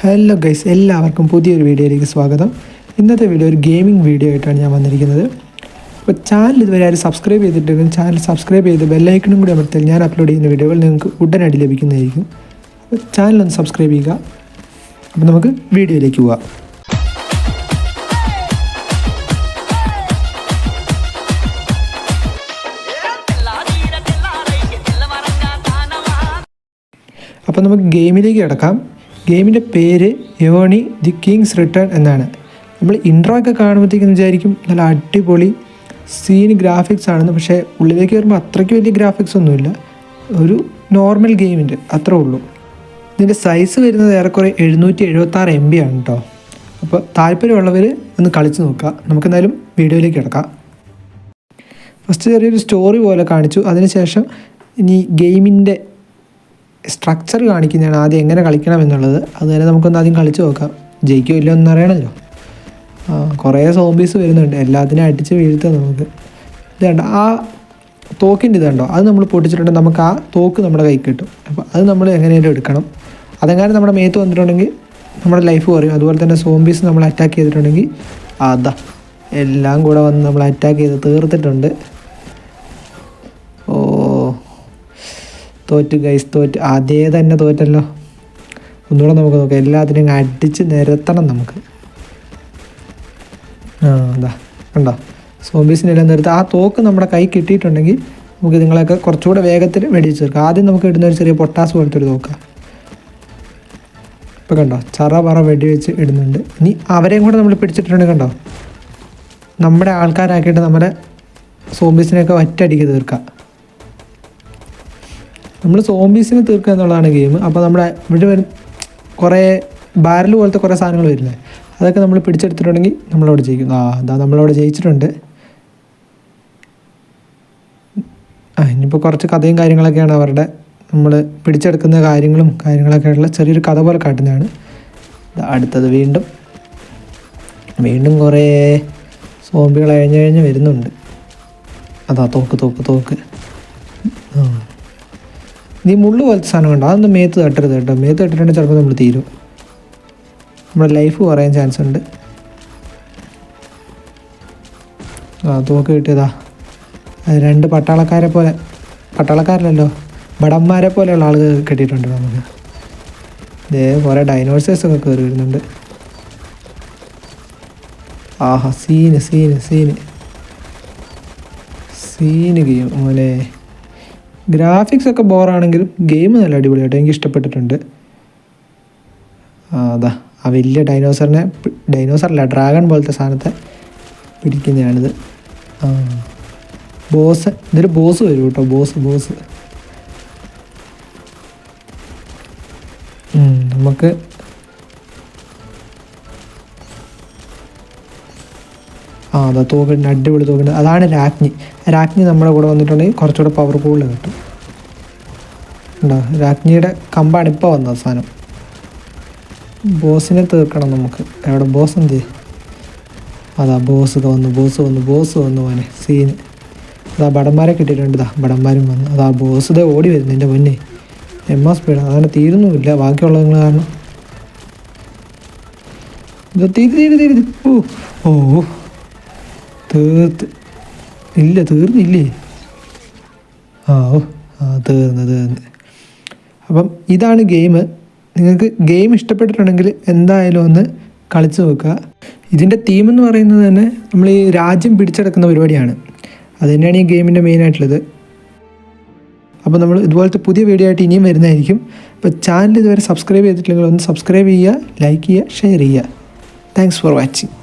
Hello guys, എല്ലാവർക്കും പുതിയൊരു വീഡിയോയിലേക്ക് സ്വാഗതം. ഇന്നത്തെ വീഡിയോ ഒരു ഗെയിമിംഗ് വീഡിയോ ആയിട്ടാണ് ഞാൻ വന്നിരിക്കുന്നത്. അപ്പോൾ ചാനൽ ഇതുവരെ ആരും സബ്സ്ക്രൈബ് ചെയ്തിട്ടുണ്ടെങ്കിൽ ചാനൽ സബ്സ്ക്രൈബ് ചെയ്ത് ബെല്ലൈക്കണും കൂടി അമർത്തിയാൽ ഞാൻ അപ്ലോഡ് ചെയ്യുന്ന വീഡിയോകൾ നിങ്ങൾക്ക് ഉടനടി ലഭിക്കുന്നതായിരിക്കും. അപ്പോൾ ചാനലൊന്ന് സബ്സ്ക്രൈബ് ചെയ്യുക. അപ്പോൾ നമുക്ക് വീഡിയോയിലേക്ക് പോവാം. അപ്പോൾ നമുക്ക് ഗെയിമിലേക്ക് കിടക്കാം. ഗെയിമിൻ്റെ പേര് യോണി ദി കിങ്സ് റിട്ടേൺ എന്നാണ്. നമ്മൾ ഇൻട്രോ ഒക്കെ കാണുമ്പോഴത്തേക്കും വിചാരിക്കും നല്ല അടിപൊളി സീന് ഗ്രാഫിക്സ് ആണെന്ന്. പക്ഷേ ഉള്ളിലേക്ക് വരുമ്പോൾ അത്രയ്ക്ക് വലിയ ഗ്രാഫിക്സ് ഒന്നുമില്ല, ഒരു നോർമൽ ഗെയിമിൻ്റെ അത്രേ ഉള്ളൂ. ഇതിൻ്റെ സൈസ് വരുന്നത് ഏറെക്കുറെ 776 MB ആണ് കേട്ടോ. അപ്പോൾ താല്പര്യമുള്ളവർ ഒന്ന് കളിച്ച് നോക്കുക. നമുക്കെന്തായാലും വീഡിയോയിലേക്ക് കിടക്കാം. ഫസ്റ്റ് ചെറിയൊരു സ്റ്റോറി പോലെ കാണിച്ചു. അതിനുശേഷം ഇനി ഗെയിമിൻ്റെ സ്ട്രക്ചർ കാണിക്കുന്നതാണ്, ആദ്യം എങ്ങനെ കളിക്കണം എന്നുള്ളത്. അതുവരെ നമുക്കൊന്ന് ആദ്യം കളിച്ച് നോക്കാം. ജയിക്കോ ഇല്ലോ എന്ന് അറിയണമല്ലോ. കുറേ സോംബീസ് വരുന്നുണ്ട്, എല്ലാത്തിനും അടിച്ച് വീഴ്ത്താം നമുക്ക്. ഇതുണ്ട് ആ തോക്കിൻ്റെ ഇതുണ്ടോ, അത് നമ്മൾ പൊട്ടിച്ചിട്ടുണ്ടെങ്കിൽ നമുക്ക് ആ തോക്ക് നമ്മുടെ കൈ കിട്ടും. അപ്പോൾ അത് നമ്മൾ എങ്ങനെയും എടുക്കണം. അതെങ്ങാനും നമ്മുടെ മേത്ത് വന്നിട്ടുണ്ടെങ്കിൽ നമ്മുടെ ലൈഫ് കുറയും. അതുപോലെ തന്നെ സോംബീസ് നമ്മൾ അറ്റാക്ക് ചെയ്തിട്ടുണ്ടെങ്കിൽ അതാ എല്ലാം കൂടെ വന്ന് നമ്മൾ അറ്റാക്ക് ചെയ്ത് തീർത്തിട്ടുണ്ട്. തോറ്റ് ഗൈസ്, തോറ്റ്. അതേ തന്നെ തോറ്റല്ലോ. ഒന്നുകൂടെ നമുക്ക് നോക്കാം. എല്ലാത്തിനും അടിച്ച് നിരത്തണം നമുക്ക്. എന്താ കണ്ടോ, സോംബീസിനെല്ലാം നിർത്തി ആ തോക്ക് നമ്മുടെ കൈ കിട്ടിയിട്ടുണ്ടെങ്കിൽ നമുക്ക് നിങ്ങളൊക്കെ കുറച്ചുകൂടെ വേഗത്തിൽ വെടിച്ച് തീർക്കാം. ആദ്യം നമുക്ക് ഇടുന്ന ഒരു ചെറിയ പൊട്ടാസ് പോലത്തെ ഒരു തോക്കാം. ഇപ്പോൾ കണ്ടോ, ചറ വെടിവെച്ച് ഇടുന്നുണ്ട്. ഇനി അവരെയും കൂടെ നമ്മൾ പിടിച്ചിട്ടുണ്ടെങ്കിൽ കണ്ടോ, നമ്മുടെ ആൾക്കാരാക്കിയിട്ട് നമ്മുടെ സോംബീസിനെയൊക്കെ ഒറ്റയടിക്ക് തീർക്കാം. നമ്മൾ സോംബീസിനെ തീർക്കുക എന്നുള്ളതാണ് ഗെയിം. അപ്പോൾ നമ്മുടെ ഇവിടെ കുറേ ബാരൽ പോലത്തെ കുറേ സാധനങ്ങൾ വരുന്നത്, അതൊക്കെ നമ്മൾ പിടിച്ചെടുത്തിട്ടുണ്ടെങ്കിൽ നമ്മളവിടെ ജയിക്കും. അതാ നമ്മളവിടെ ജയിച്ചിട്ടുണ്ട്. ഇനിയിപ്പോൾ കുറച്ച് കഥയും കാര്യങ്ങളൊക്കെയാണ് അവരുടെ. നമ്മൾ പിടിച്ചെടുക്കുന്ന കാര്യങ്ങളൊക്കെ ഉള്ള ചെറിയൊരു കഥ പോലെ കാട്ടുന്നതാണ്. അടുത്തത് വീണ്ടും കുറേ സോംബികൾ അഴിഞ്ഞ് വരുന്നുണ്ട്. അതാ തോക്ക്. നീ മുള്ളു പോലത്തെ സാധനം കണ്ടോ, അതൊന്നും മേത്ത് തട്ടരുത് കേട്ടോ. മേത്ത് തട്ടിട്ടുണ്ടെങ്കിൽ ചിലപ്പോൾ നമ്മൾ തീരും, നമ്മുടെ ലൈഫ് കുറയാൻ ചാൻസ് ഉണ്ട്. തോക്ക് കിട്ടിയതാ. അത് 2 പട്ടാളക്കാരല്ലോ ഭടന്മാരെ പോലെയുള്ള ആളുകൾ കിട്ടിയിട്ടുണ്ട് നമുക്ക്. ഇതേ കുറേ ഡൈനോസേഴ്സൊക്കെ കയറി വരുന്നുണ്ട്. ആഹാ, സീന് ഗെയിം മോനെ. ഗ്രാഫിക്സ് ഒക്കെ ബോറാണെങ്കിലും ഗെയിം നല്ല അടിപൊളിയായിട്ട് എനിക്ക് ഇഷ്ടപ്പെട്ടിട്ടുണ്ട്. അതാ ആ വലിയ ഡൈനോസറല്ല, ഡ്രാഗൺ പോലത്തെ സാധനത്തെ പിടിക്കുന്നതാണിത്. ഇതൊരു ബോസ് വരും കേട്ടോ, ബോസ്. നമുക്ക് അതാ തോക്കുണ്ട്, അടിപൊളി തോക്കുണ്ട്. അതാണ് രാജ്ഞി നമ്മുടെ കൂടെ വന്നിട്ടുണ്ടെങ്കിൽ കുറച്ചുകൂടെ പവർ കൂടുതൽ കിട്ടും. ഉണ്ടോ, രാജ്ഞിയുടെ കമ്പാണ് ഇപ്പോൾ വന്നത് സാധനം. ബോസിനെ തീർക്കണം നമുക്ക്. എവിടെ ബോസ്? എന്ത് അതാ ബോസ് വന്നു മോനെ. സീന്. അതാ ഭടന്മാരെ കിട്ടിയിട്ടുണ്ട്. ഭടന്മാരും വന്നു. അതാ ബോസ് ഇതേ ഓടി വരുന്നു. എൻ്റെ മുന്നേ സ്പീഡ്. അങ്ങനെ തീരുന്നുമില്ല ബാക്കിയുള്ളത് കാരണം. ഇത് തീര്. ഓ തീർന്നില്ലേ? തീർന്ന്. അപ്പം ഇതാണ് ഗെയിം. നിങ്ങൾക്ക് ഗെയിം ഇഷ്ടപ്പെട്ടിട്ടുണ്ടെങ്കിൽ എന്തായാലും ഒന്ന് കളിച്ച് നോക്കുക. ഇതിൻ്റെ തീം എന്ന് പറയുന്നത് തന്നെ നമ്മൾ ഈ രാജ്യം പിടിച്ചെടുക്കുന്ന പരിപാടിയാണ്. അത് തന്നെയാണ് ഈ ഗെയിമിൻ്റെ മെയിനായിട്ടുള്ളത്. അപ്പോൾ നമ്മൾ ഇതുപോലത്തെ പുതിയ വീഡിയോ ആയിട്ട് ഇനിയും വരുന്നതായിരിക്കും. അപ്പോൾ ചാനൽ ഇതുവരെ സബ്സ്ക്രൈബ് ചെയ്തിട്ടില്ലെങ്കിൽ ഒന്ന് സബ്സ്ക്രൈബ് ചെയ്യുക, ലൈക്ക് ചെയ്യുക, ഷെയർ ചെയ്യുക. Thanks for watching.